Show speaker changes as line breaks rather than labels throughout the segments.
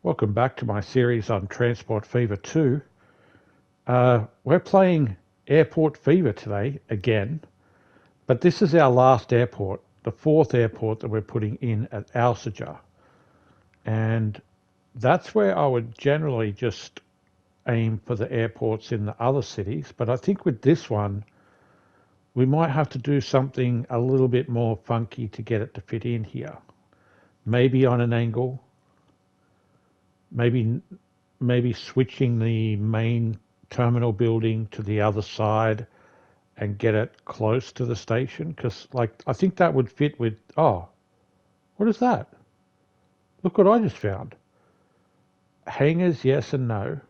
Welcome back to my series on Transport Fever 2. We're playing Airport Fever today again, but this is our last airport, the fourth airport that we're putting in at Alsager. And that's where I would generally just aim for the airports in the other cities, but I think with this one, we might have to do something a little bit more funky to get it to fit in here. Maybe on an angle, maybe switching the main terminal building to the other side and get it close to the station, because I think that would fit with, oh, what is that? Look what I just found. Hangars, yes and no.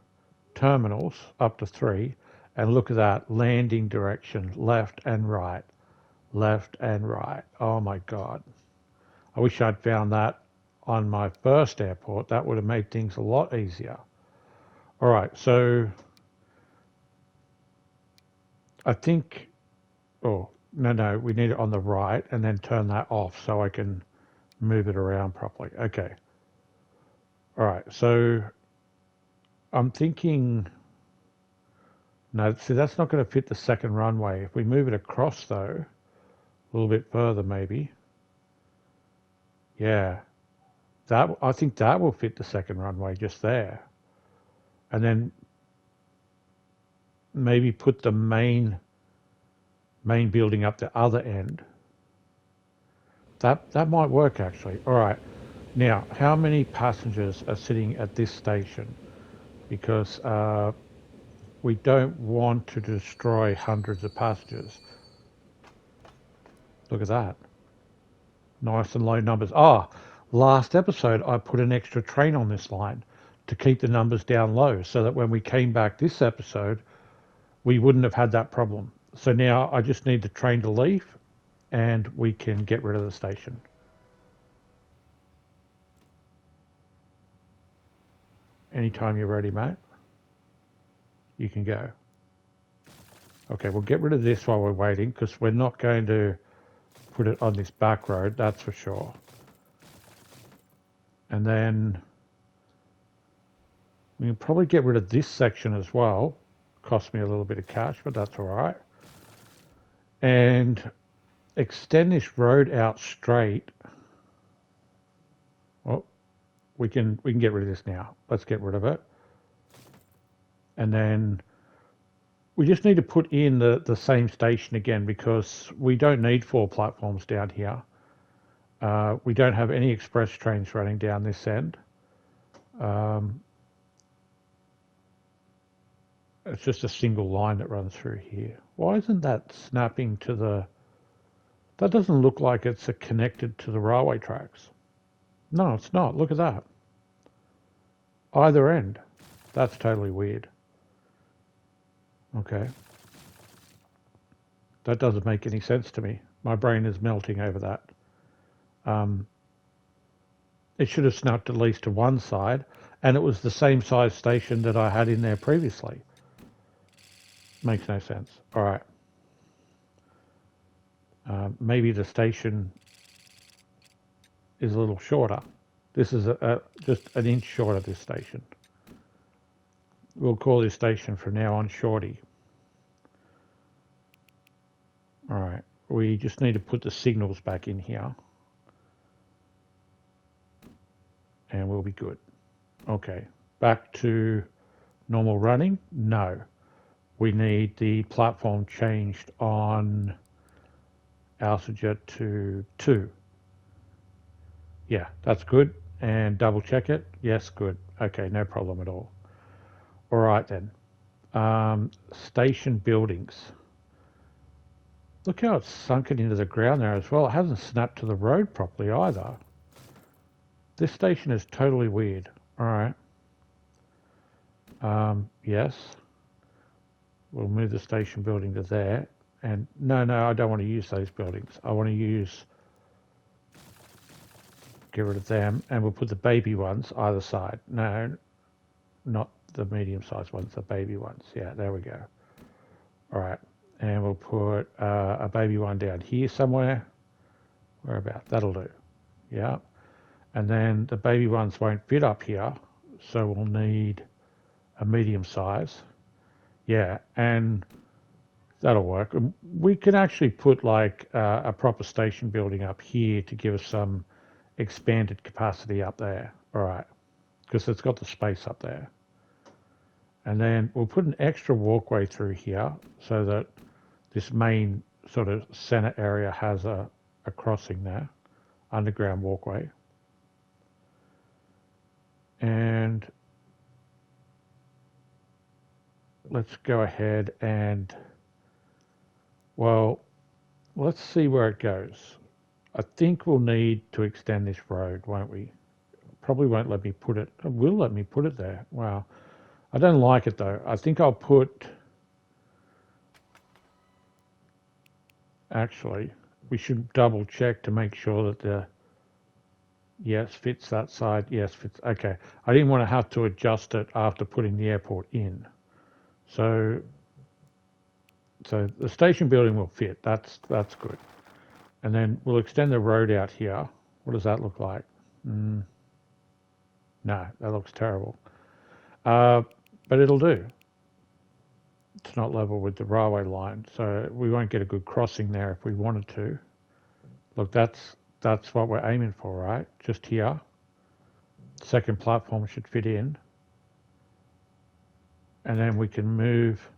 Terminals, up to 3. And look at that, landing direction, left and right. Left and right. Oh my God. I wish I'd found that on my first airport. That would have made things a lot easier. All right, so I think, oh, no, we need it on the right and then turn that off so I can move it around properly. Okay. All right, so I'm thinking, no, see, that's not going to fit the second runway. If we move it across, though, a little bit further maybe. Yeah, I think that will fit the second runway just there. And then maybe put the main building up the other end. That might work actually. All right. Now, how many passengers are sitting at this station? Because we don't want to destroy hundreds of passengers. Look at that. Nice and low numbers. Ah, last episode I put an extra train on this line to keep the numbers down low so that when we came back this episode, we wouldn't have had that problem. So now I just need the train to leave and we can get rid of the station. Anytime you're ready, mate, you can go. Okay, we'll get rid of this while we're waiting because we're not going to put it on this back road, that's for sure. And then we can probably get rid of this section as well. Cost me a little bit of cash, but that's all right. And extend this road out straight. Well, we can get rid of this now. Let's get rid of it. And then we just need to put in the same station again because we don't need 4 platforms down here. We don't have any express trains running down this end. It's just a single line that runs through here. Why isn't that snapping to the... That doesn't look like it's connected to the railway tracks. No, it's not. Look at that. Either end. That's totally weird. Okay. That doesn't make any sense to me. My brain is melting over that. It should have snapped at least to one side, and it was the same size station that I had in there previously. Makes no sense. All right. Maybe the station is a little shorter. This is just an inch short of this station. We'll call this station from now on Shorty. All right. We just need to put the signals back in here. And we'll be good. Okay. Back to normal running? No. We need the platform changed on Alsager to 2. Yeah, that's good. And double check it. Yes, good. Okay, no problem at all. All right then. Station buildings. Look how it's sunken into the ground there as well. It hasn't snapped to the road properly either. This station is totally weird. All right. Yes. We'll move the station building to there. And no, I don't want to use those buildings. I want to get rid of them, and we'll put the baby ones either side. No, not the medium-sized ones, the baby ones. Yeah, there we go. All right. And we'll put a baby one down here somewhere. Where about? That'll do. Yeah. And then the baby ones won't fit up here, so we'll need a medium size. Yeah, and that'll work. We can actually put like a proper station building up here to give us some expanded capacity up there. All right, because it's got the space up there. And then we'll put an extra walkway through here so that this main sort of center area has a crossing there, underground walkway. And let's go ahead and, well, let's see where it goes. I think we'll need to extend this road, won't we? Probably won't let me put it, it will let me put it there. Wow. I don't like it though. I think I'll put, actually, we should double check to make sure that the, yes, fits that side. Yes, fits. Okay. I didn't want to have to adjust it after putting the airport in. So the station building will fit. That's good. And then we'll extend the road out here. What does that look like? No, that looks terrible. But it'll do. It's not level with the railway line, so we won't get a good crossing there if we wanted to. Look, that's what we're aiming for, right? Just here. Second platform should fit in. And then we can move.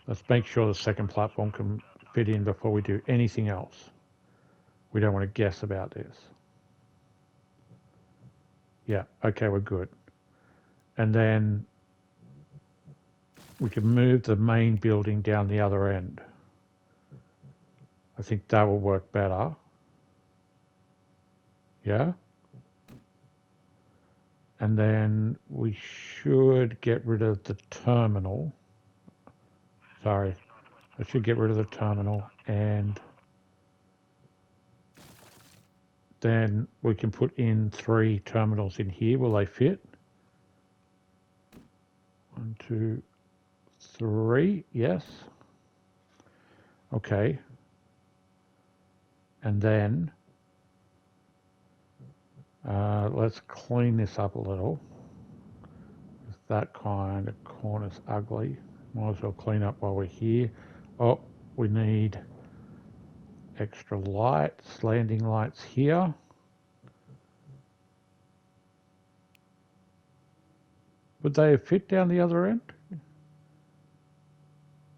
Let's make sure the second platform can fit in before we do anything else. We don't want to guess about this. Yeah, okay, we're good. And then we can move the main building down the other end. I think that will work better. Yeah. And then we should get rid of the terminal. Sorry, I should get rid of the terminal, and then we can put in 3 terminals in here. Will they fit? 1, 2, 3. Yes. Okay. And then let's clean this up a little. That kind of corner's ugly. Might as well clean up while we're here. Oh, we need extra lights, landing lights here. Would they fit down the other end?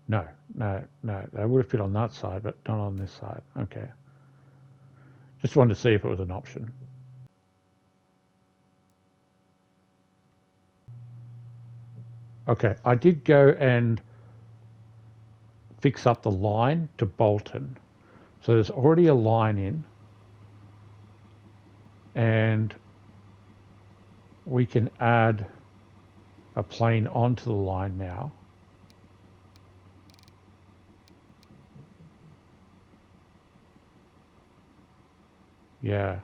No. They would have fit on that side, but not on this side. Okay. Just wanted to see if it was an option. Okay, I did go and fix up the line to Bolton. So there's already a line in, and we can add a plane onto the line now. Yeah.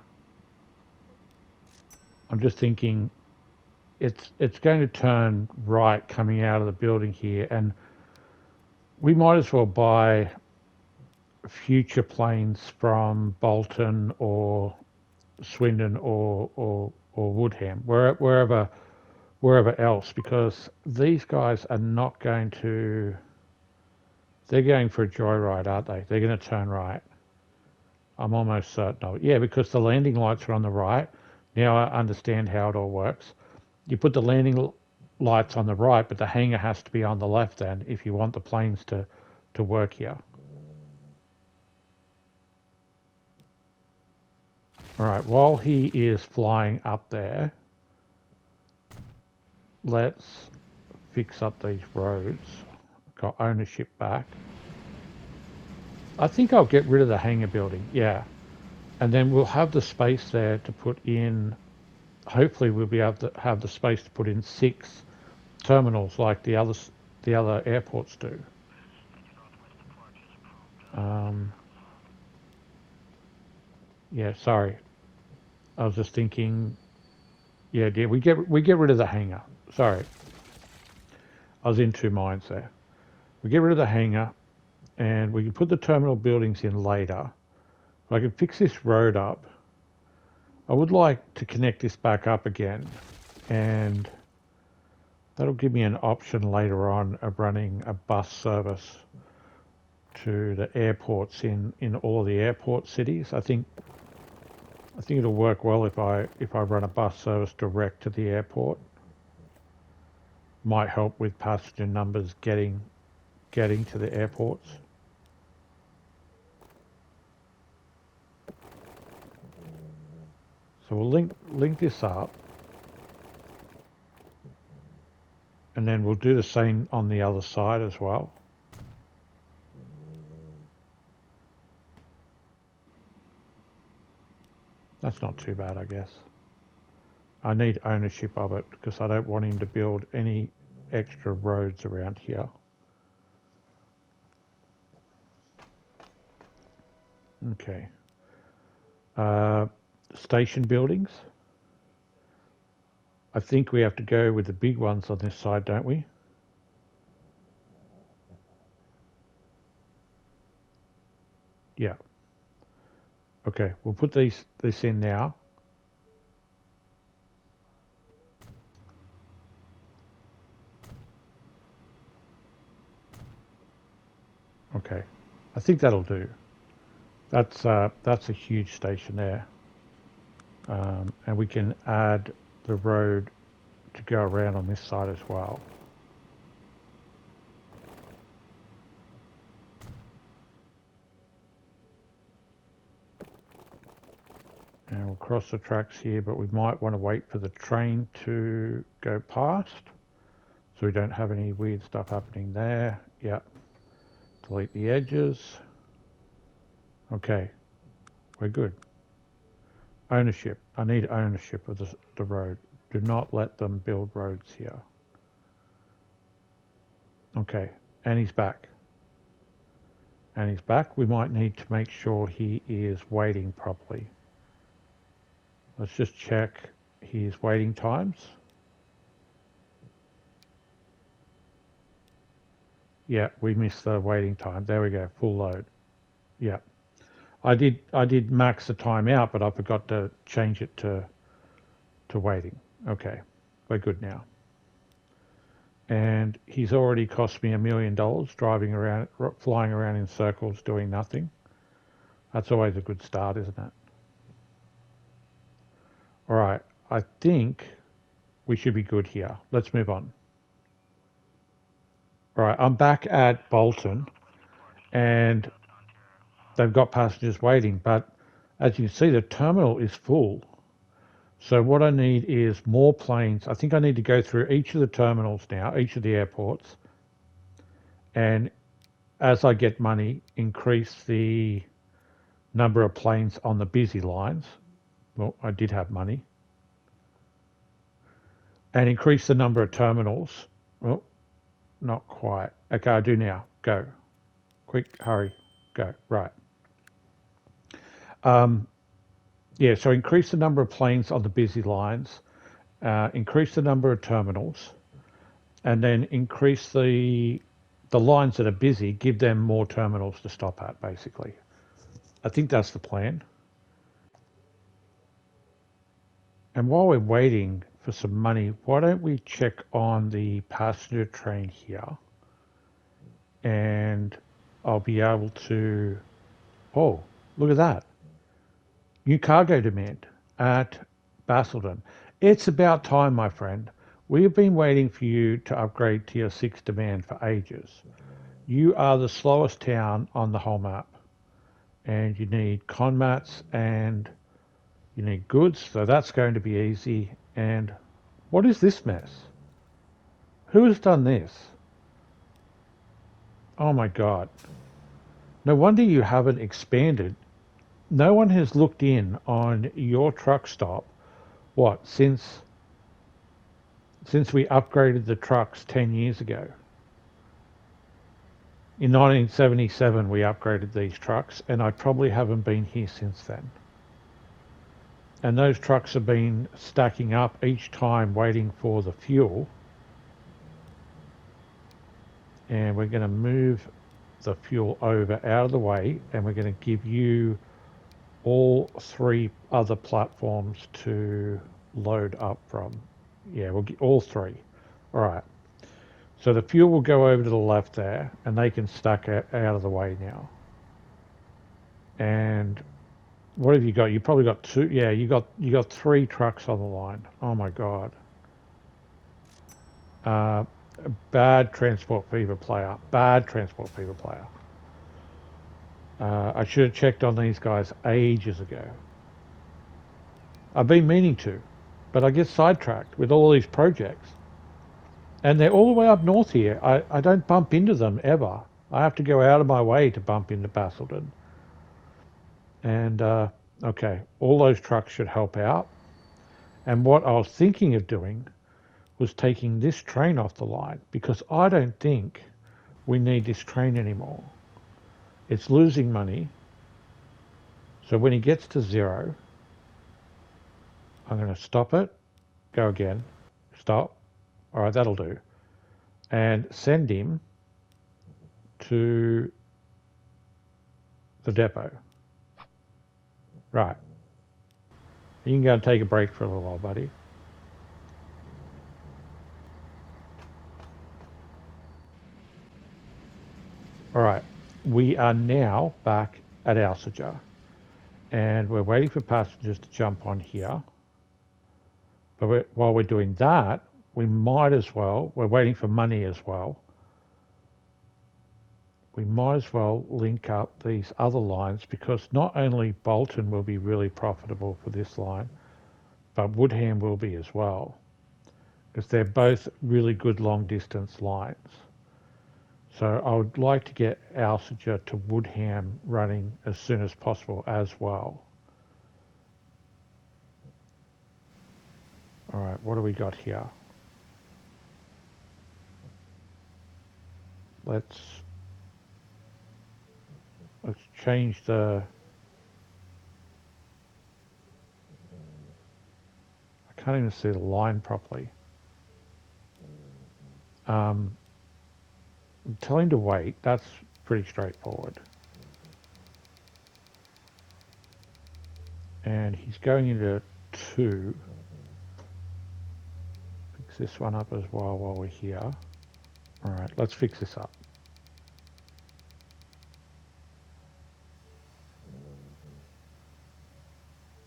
I'm just thinking it's going to turn right coming out of the building here, and we might as well buy future planes from Bolton or Swindon or Woodham, wherever else, because these guys are not going to, they're going for a joyride, aren't they? They're going to turn right. I'm almost certain of it. Yeah, because the landing lights are on the right. Now I understand how it all works. You put the landing lights on the right, but the hangar has to be on the left then if you want the planes to work here. All right, while he is flying up there, let's fix up these roads. Got ownership back. I think I'll get rid of the hangar building, yeah. And then we'll have the space there to put in, hopefully we'll be able to have the space to put in 6 terminals like the other airports do. Yeah, sorry. I was just thinking, yeah, we get rid of the hangar. Sorry. I was in 2 minds there. We get rid of the hangar, and we can put the terminal buildings in later. I can fix this road up. I would like to connect this back up again, and that'll give me an option later on of running a bus service to the airports in all the airport cities. I think it'll work well if I run a bus service direct to the airport. Might help with passenger numbers getting to the airports. So we'll link this up, and then we'll do the same on the other side as well. That's not too bad, I guess. I need ownership of it because I don't want him to build any extra roads around here. Okay. Station buildings. I think we have to go with the big ones on this side, don't we? Yeah. Okay, we'll put this in now. Okay, I think that'll do. That's a huge station there, and we can add the road to go around on this side as well. And we'll cross the tracks here, but we might want to wait for the train to go past so we don't have any weird stuff happening there. Yeah. Delete the edges. Okay, we're good. Ownership. I need ownership of the road. Do not let them build roads here. Okay, and he's back. And he's back. We might need to make sure he is waiting properly. Let's just check his waiting times. Yeah, we missed the waiting time. There we go, full load. Yeah. I did max the time out, but I forgot to change it to waiting. Okay, we're good now. And he's already cost me $1 million driving around, flying around in circles, doing nothing. That's always a good start, isn't it? All right, I think we should be good here. Let's move on. All right, I'm back at Bolton, and they've got passengers waiting, but as you can see, the terminal is full. So what I need is more planes. I think I need to go through each of the terminals now, each of the airports, and as I get money, increase the number of planes on the busy lines. Well, I did have money. And increase the number of terminals. Well, not quite. Okay, I do now. Go. Quick, hurry, go. Right. Yeah, so increase the number of planes on the busy lines, increase the number of terminals, and then increase the lines that are busy, give them more terminals to stop at, basically. I think that's the plan. And while we're waiting for some money, why don't we check on the passenger train here? And I'll be able to, oh, look at that. New cargo demand at Basildon. It's about time, my friend. We have been waiting for you to upgrade Tier 6 demand for ages. You are the slowest town on the whole map. And you need conmats and you need goods, so that's going to be easy. And what is this mess? Who has done this? Oh my God. No wonder you haven't expanded. No one has looked in on your truck stop, what, since we upgraded the trucks 10 years ago. In 1977 we upgraded these trucks, and I probably haven't been here since then. And those trucks have been stacking up each time waiting for the fuel. And we're going to move the fuel over out of the way, and we're going to give you all 3 other platforms to load up from. Yeah, we'll get all 3. All right. So the fuel will go over to the left there, and they can stack out of the way now. And what have you got? You probably got 2. Yeah, you got 3 trucks on the line. Oh my God. Uh, Bad transport fever player. Bad transport fever player. I should have checked on these guys ages ago. I've been meaning to, but I get sidetracked with all these projects. And they're all the way up north here. I don't bump into them ever. I have to go out of my way to bump into Basildon. And okay, all those trucks should help out. And what I was thinking of doing was taking this train off the line because I don't think we need this train anymore. It's losing money. So when he gets to 0, I'm going to stop it, go again, stop. All right, that'll do. And send him to the depot. Right. You can go and take a break for a little while, buddy. All right. We are now back at Alsager. And we're waiting for passengers to jump on here. But while we're doing that, we might as well, we're waiting for money as well. We might as well link up these other lines because not only Bolton will be really profitable for this line, but Woodham will be as well. Because they're both really good long distance lines. So I would like to get Alsager to Woodham running as soon as possible as well. All right, what do we got here? Let's change the... I can't even see the line properly. Tell him to wait. That's pretty straightforward. And he's going into 2. Fix this one up as well while we're here. All right, let's fix this up.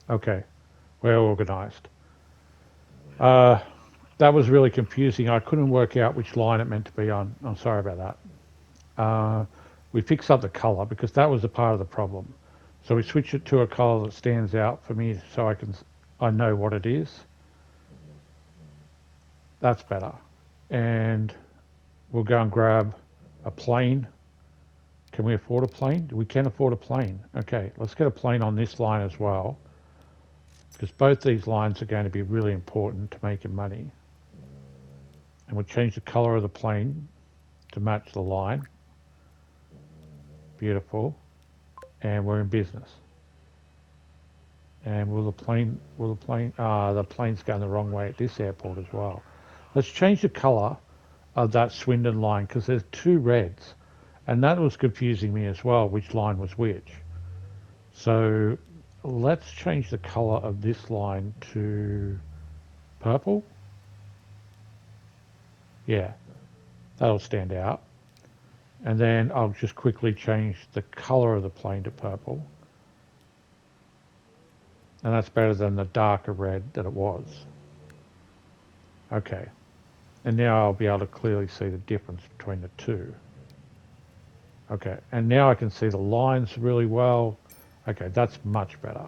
Okay, we're organized. That was really confusing. I couldn't work out which line it meant to be on. I'm sorry about that. We fixed up the color because that was a part of the problem. So we switched it to a color that stands out for me so I know what it is. That's better. And we'll go and grab a plane. Can we afford a plane? We can afford a plane. Okay, let's get a plane on this line as well. Because both these lines are going to be really important to making money. And we'll change the color of the plane to match the line. Beautiful. And we're in business. And the plane's going the wrong way at this airport as well. Let's change the color of that Swindon line because there's 2 reds. And that was confusing me as well, which line was which. So let's change the color of this line to purple. Yeah, that'll stand out. And then I'll just quickly change the color of the plane to purple. And that's better than the darker red that it was. Okay. And now I'll be able to clearly see the difference between the 2. Okay, and now I can see the lines really well. Okay, that's much better.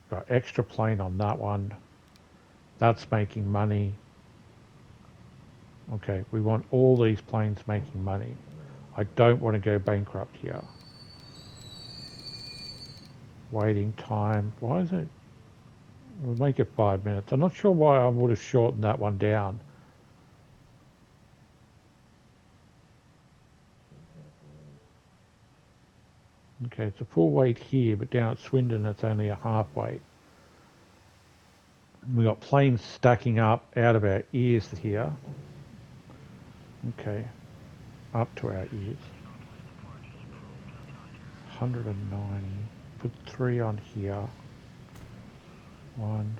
Got extra plane on that one. That's making money. Okay, we want all these planes making money. I don't want to go bankrupt here. Waiting time. Why is it? We'll make it 5 minutes. I'm not sure why I would have shortened that one down. Okay, it's a full weight here, but down at Swindon it's only a half weight. We've got planes stacking up out of our ears here. Okay, up to our ears. 190. put 3 on here. 1,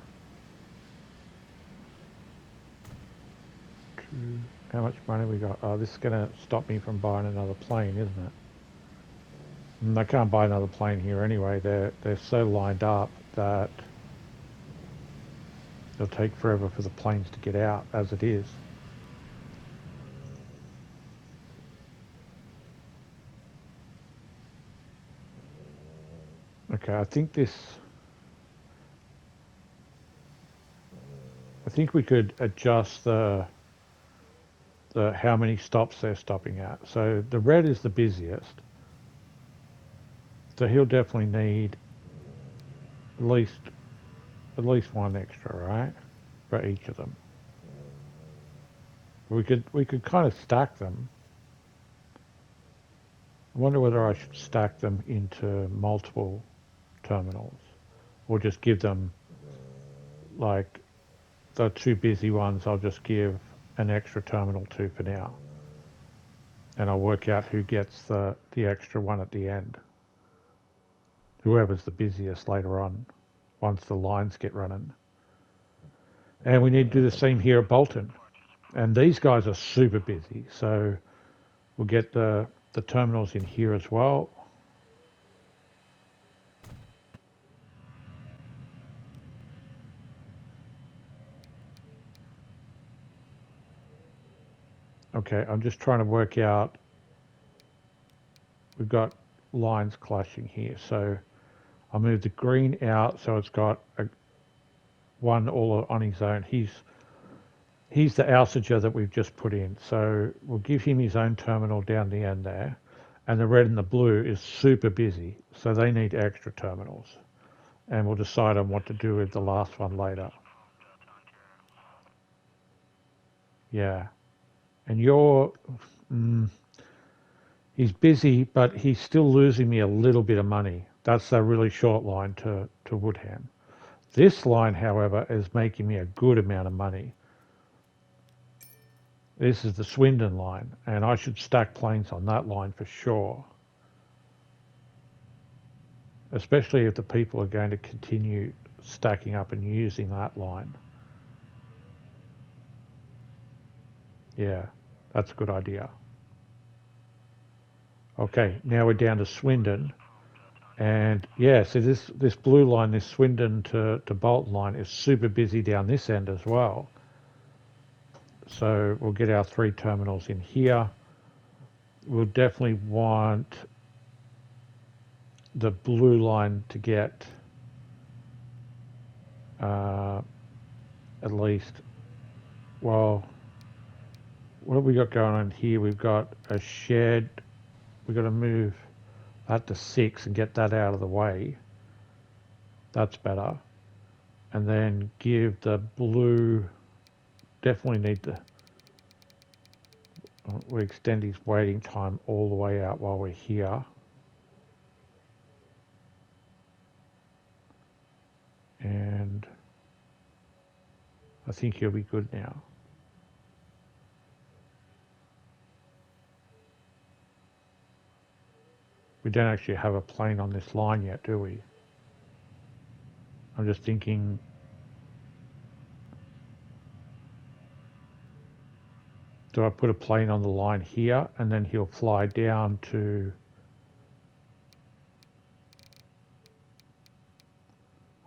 2. How much money we got? Oh, this is going to stop me from buying another plane, isn't it? And I can't buy another plane here anyway. They're so lined up that it'll take forever for the planes to get out as it is. Okay, I think we could adjust the how many stops they're stopping at. So the red is the busiest. So he'll definitely need at least one extra, right? For each of them. We could kind of stack them. I wonder whether I should stack them into multiple terminals or just give them like the 2 busy ones. I'll just give an extra terminal to for now, and I'll work out who gets the extra one at the end. Whoever's the busiest later on, once the lines get running. And we need to do the same here at Bolton. And these guys are super busy, so we'll get the terminals in here as well. Okay, I'm just trying to work out. We've got lines clashing here, so I'll move the green out so it's got one all on his own. He's the ousager that we've just put in, so we'll give him his own terminal down the end there. And the red and the blue is super busy, so they need extra terminals. And we'll decide on what to do with the last one later. Yeah. And he's busy, but he's still losing me a little bit of money. That's a really short line to Woodham. This line, however, is making me a good amount of money. This is the Swindon line, and I should stack planes on that line for sure. Especially if the people are going to continue stacking up and using that line. Yeah, that's a good idea. Okay, now we're down to Swindon. And yeah, so this blue line, this Swindon to Bolton line is super busy down this end as well. So we'll get our 3 terminals in here. We'll definitely want the blue line to get at least, well, what have we got going on here? We've got a shed. We've got to move that to 6 and get that out of the way. That's better. And then give the blue, definitely need to, we extend his waiting time all the way out while we're here. And I think he'll be good now. We don't actually have a plane on this line yet, do we? I'm just thinking, do I put a plane on the line here and then he'll fly down to,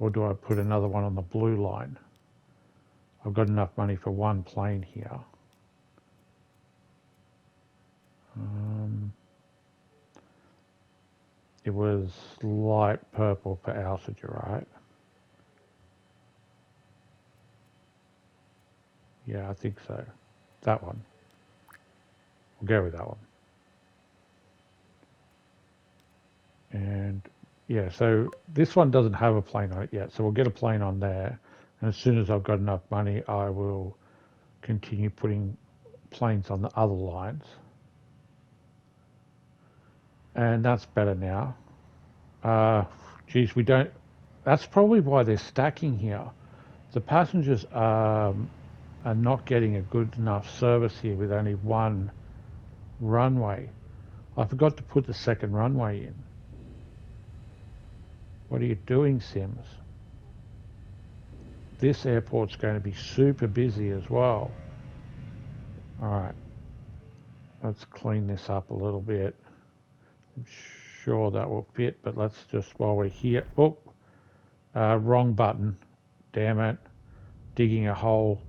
or do I put another one on the blue line? I've got enough money for one plane here. It was light purple for Alsager, right? Yeah, I think so. That one. We'll go with that one. And yeah, so this one doesn't have a plane on it yet, so we'll get a plane on there. And as soon as I've got enough money, I will continue putting planes on the other lines. And that's better now. Geez, we don't, that's probably why they're stacking here. The passengers are not getting a good enough service here with only one runway. I forgot to put the second runway in. What are you doing, Sims? This airport's going to be super busy as well. All right, let's clean this up a little bit. I'm sure that will fit, but let's just, while we're here, oh, wrong button. Damn it. Digging a hole.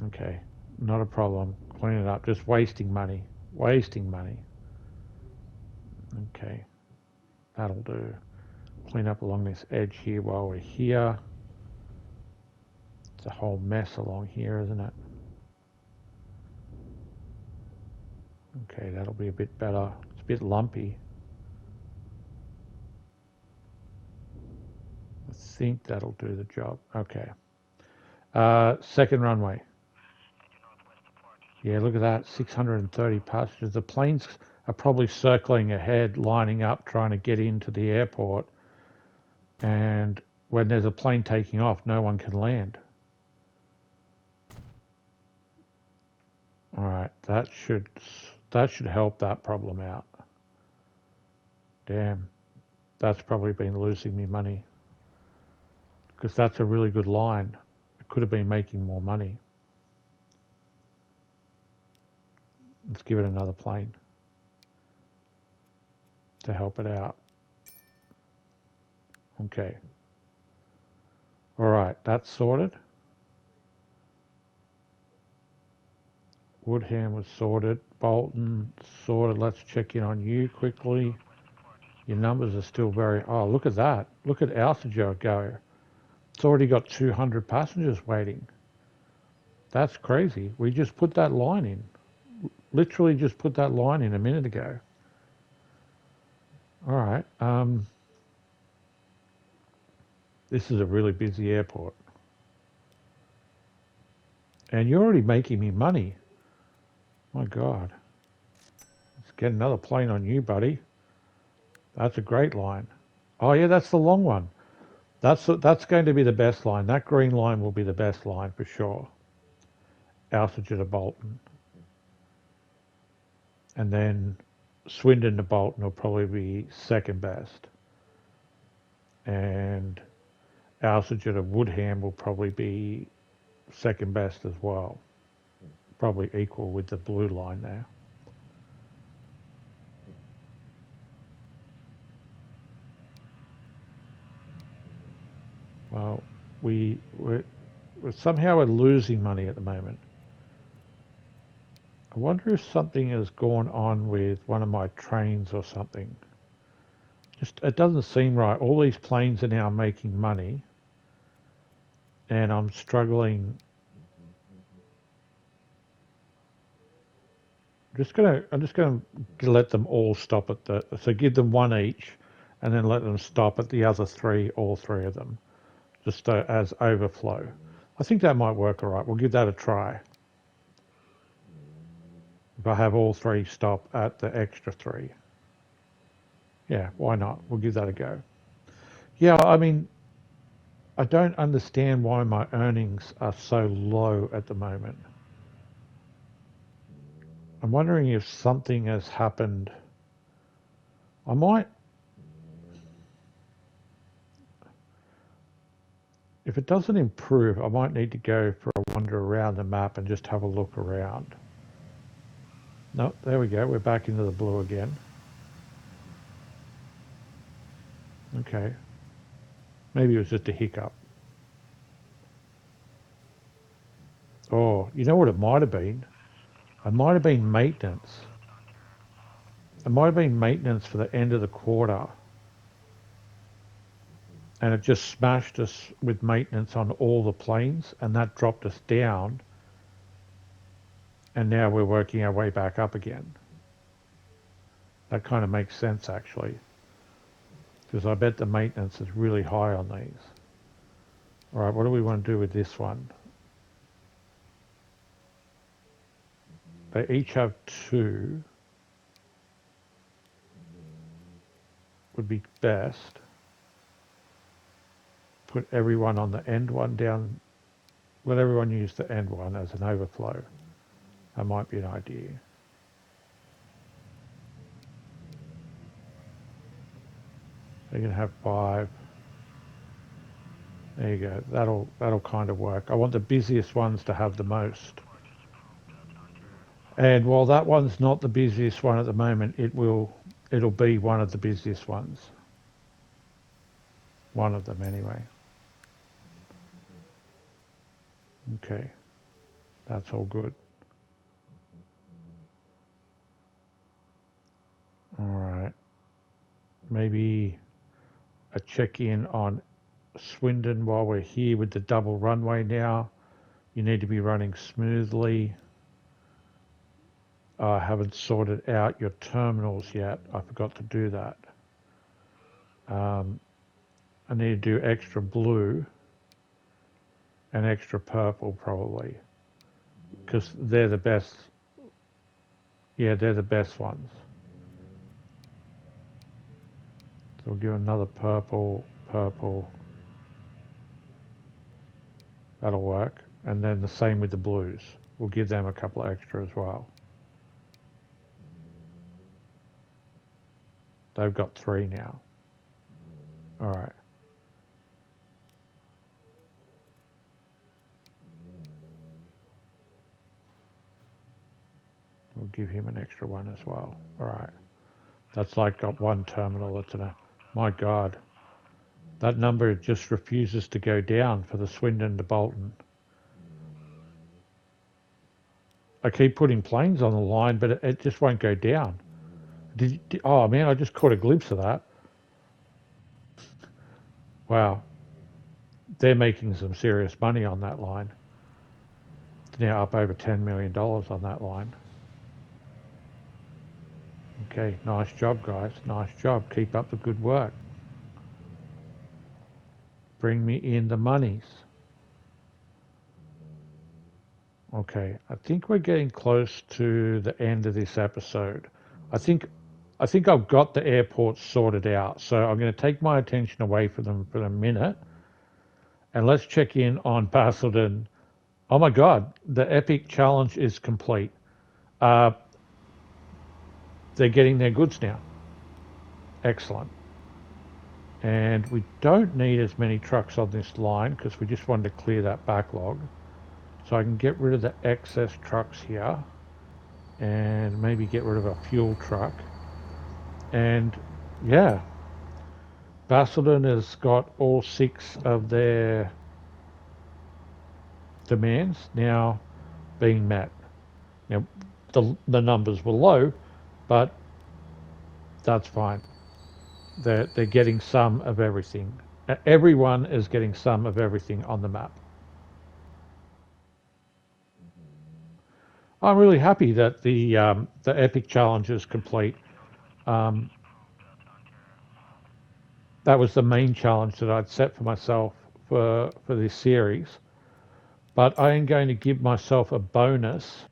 Okay, not a problem. Clean it up. Just wasting money. Wasting money. Okay, that'll do. Clean up along this edge here while we're here. It's a whole mess along here, isn't it? Okay, that'll be a bit better. It's a bit lumpy. I think that'll do the job. Okay. Second runway. Yeah, look at that. 630 passengers. The planes are probably circling ahead, lining up, trying to get into the airport. And when there's a plane taking off, no one can land. All right, that should help that problem out. Damn, that's probably been losing me money because that's a really good line. It could have been making more money. Let's give it another plane to help it out. Okay. All right, that's sorted. Woodham was sorted. Bolton sorted. Let's check in on you quickly. Your numbers are still very... Oh, look at that. Look at Alsager go. It's already got 200 passengers waiting. That's crazy. We just put that line in. Literally just put that line in a minute ago. All right. This is a really busy airport. And you're already making me money. My God. Let's get another plane on you, buddy. That's a great line. Oh, yeah, that's the long one. That's going to be the best line. That green line will be the best line for sure. Alsager to Bolton. And then Swindon to Bolton will probably be second best. And Alsager to Woodham will probably be second best as well. Probably equal with the blue line there. Well, we're somehow we're losing money at the moment. I wonder if something has gone on with one of my trains or something. Just it doesn't seem right. All these planes are now making money, and I'm struggling. I'm just gonna let them all stop at so give them one each, and then let them stop at the other three, all three of them, just as overflow. I think that might work all right. We'll give that a try. If I have all three stop at the extra three. Yeah, why not? We'll give that a go. Yeah, I mean, I don't understand why my earnings are so low at the moment. I'm wondering if something has happened. I might, if it doesn't improve, I might need to go for a wander around the map and just have a look around. No, there we go. We're back into the blue again. Okay. Maybe it was just a hiccup. Oh, you know what it might have been? It might have been maintenance. It might have been maintenance for the end of the quarter. And it just smashed us with maintenance on all the planes, and that dropped us down. And now we're working our way back up again. That kind of makes sense, actually. Because I bet the maintenance is really high on these. All right, what do we want to do with this one? They each have two. Would be best. Put everyone on the end one down. Let everyone use the end one as an overflow. That might be an idea. They can have 5. There you go. That'll kind of work. I want the busiest ones to have the most. And while that one's not the busiest one at the moment, it'll be one of the busiest ones. One of them anyway. Okay, that's all good. All right. Maybe a check-in on Swindon while we're here with the double runway now. You need to be running smoothly. I haven't sorted out your terminals yet. I forgot to do that. Um, I need to do extra blue and extra purple probably because they're the best. Yeah, they're the best ones. So we'll give another purple, purple. That'll work. And then the same with the blues. We'll give them a couple extra as well. They've got 3 now. All right. We'll give him an extra one as well. All right. That's like got one terminal that's in a. My God. That number just refuses to go down for the Swindon to Bolton. I keep putting planes on the line, but it just won't go down. Oh man, I just caught a glimpse of that. Wow. They're making some serious money on that line. It's now up over $10 million on that line. Okay, nice job, guys. Nice job. Keep up the good work. Bring me in the monies. Okay, I think we're getting close to the end of this episode. I think I've got the airport sorted out. So I'm going to take my attention away from them for a minute, and let's check in on Basildon. Oh my God, the EPEC challenge is complete. Uh, they're getting their goods now. Excellent. And we don't need as many trucks on this line because we just wanted to clear that backlog. So I can get rid of the excess trucks here and maybe get rid of a fuel truck. And yeah, Basildon has got all 6 of their demands now being met. Now, the numbers were low, but that's fine. They're getting some of everything. Everyone is getting some of everything on the map. I'm really happy that the EPEC challenge is complete. Um, that was the main challenge that I'd set for myself for this series. But I am going to give myself a bonus.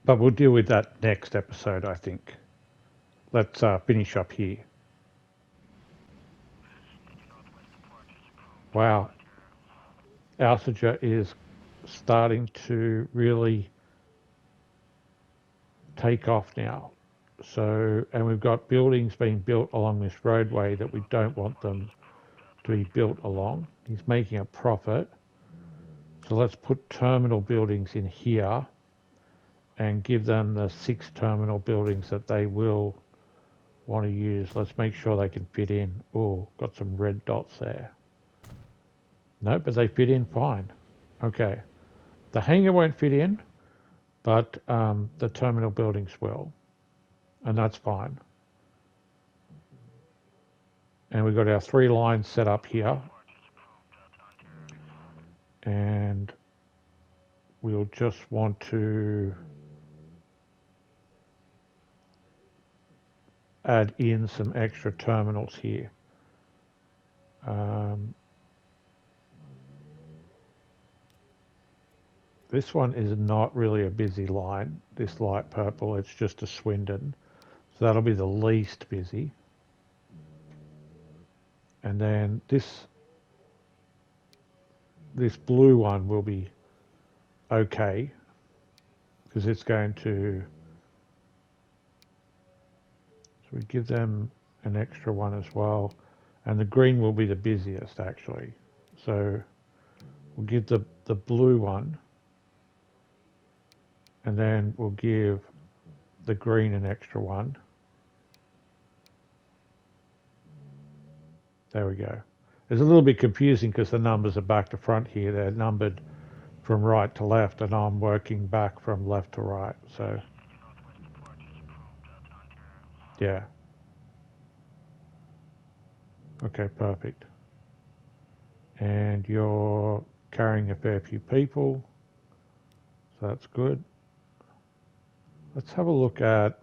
But we'll deal with that next episode, I think. Let's finish up here. Wow, Alsager is starting to really take off now. So, and we've got buildings being built along this roadway that we don't want them to be built along. He's making a profit. So let's put terminal buildings in here and give them the 6 terminal buildings that they will want to use. Let's make sure they can fit in. Oh, got some red dots there. No, but they fit in fine. Okay. The hangar won't fit in, but the terminal buildings will. And that's fine. And we've got our 3 lines set up here. And we'll just want to add in some extra terminals here. This one is not really a busy line, this light purple, it's just a Swindon. So that'll be the least busy. And then this blue one will be okay because it's going to, so we give them an extra one as well. And the green will be the busiest actually. So we'll give the blue one, and then we'll give the green an extra one. There we go. It's a little bit confusing because the numbers are back to front here. They're numbered from right to left, and I'm working back from left to right. So, yeah. Okay, perfect. And you're carrying a fair few people, so that's good. Let's have a look at,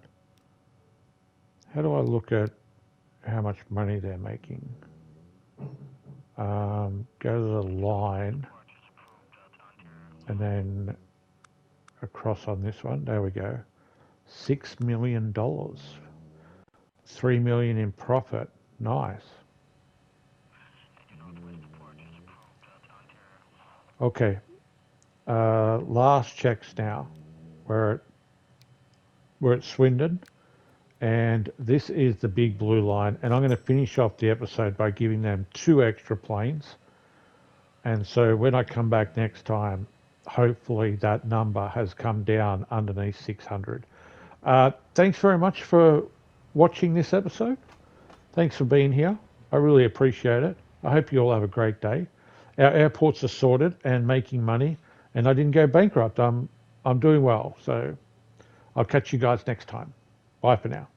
how do I look at how much money they're making? Go to the line and then across on this one. There we go. $6 million. 3 million in profit. Nice. Okay. Last checks now. We're at Swindon, and this is the big blue line. And I'm going to finish off the episode by giving them 2 extra planes. And so when I come back next time, hopefully that number has come down underneath 600. Thanks very much for watching this episode. Thanks for being here. I really appreciate it. I hope you all have a great day. Our airports are sorted and making money, and I didn't go bankrupt. I'm doing well. So I'll catch you guys next time. Bye for now.